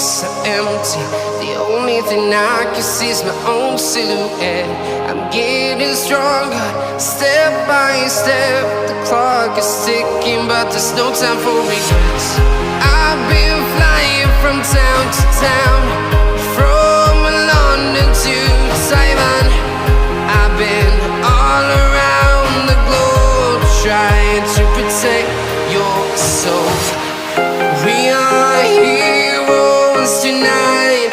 so empty. The only thing I can see is my own silhouette. I'm getting stronger, step by step. The clock is ticking, but there's no time for regrets. I've been flying from town to town, from London to Taiwan. I've been all around the globe, trying to protect your soul. We are heroes tonight.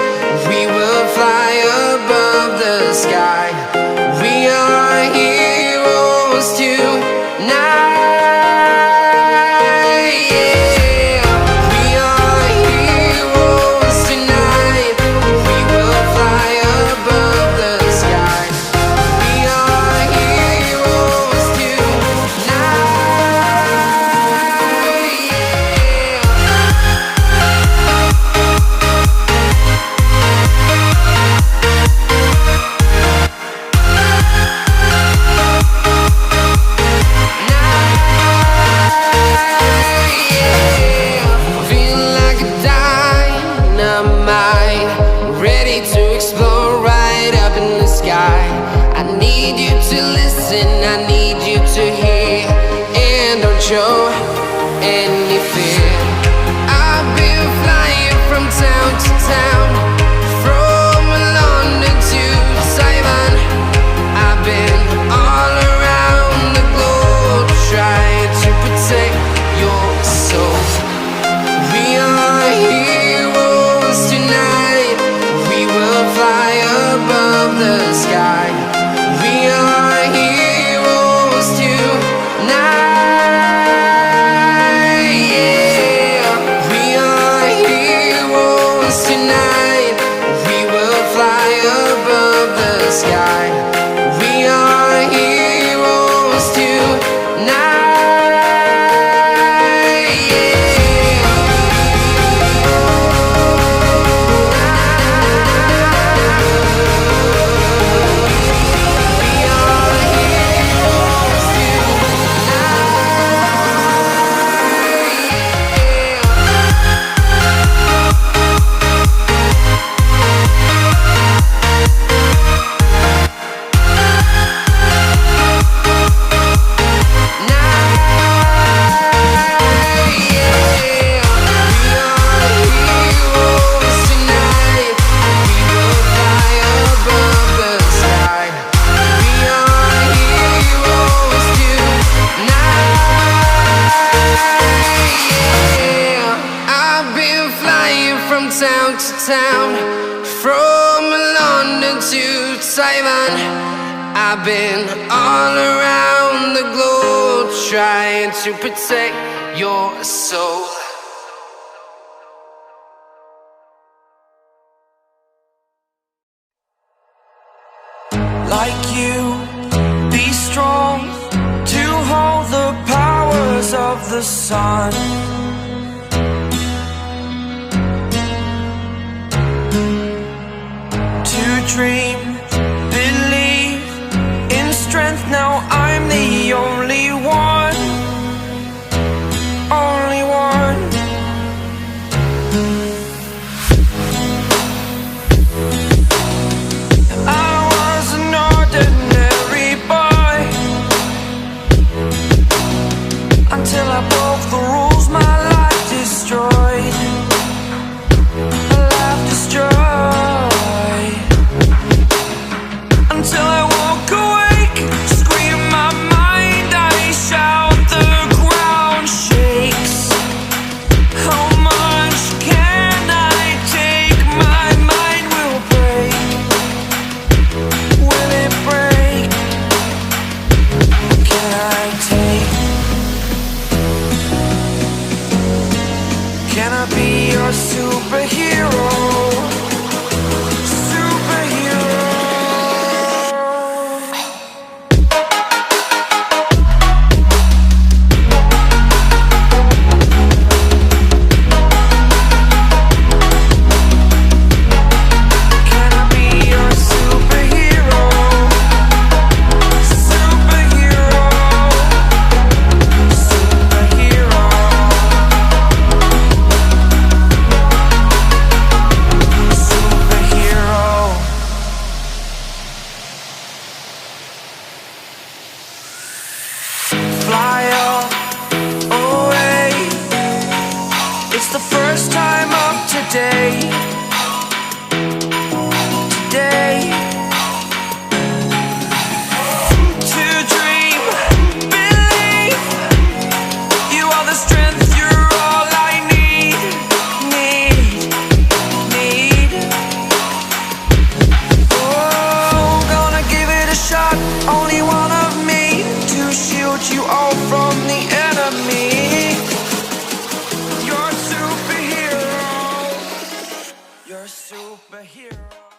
We will fly above the sky. We are heroes tonight. Show any fear. I've been flying from town to town, from London to Taiwan. I've been all around the globe, trying to protect your soul. We are heroes tonight. We will fly above the sky. We are heroes tonight. I've been all around the globe, trying to protect your soul. Like you, be strong to hold the powers of the sun. To dream, believe in strength. Now I'm the only one, only one. I was an ordinary boy until I broke the rules. My life destroyed, my life destroyed. superhero.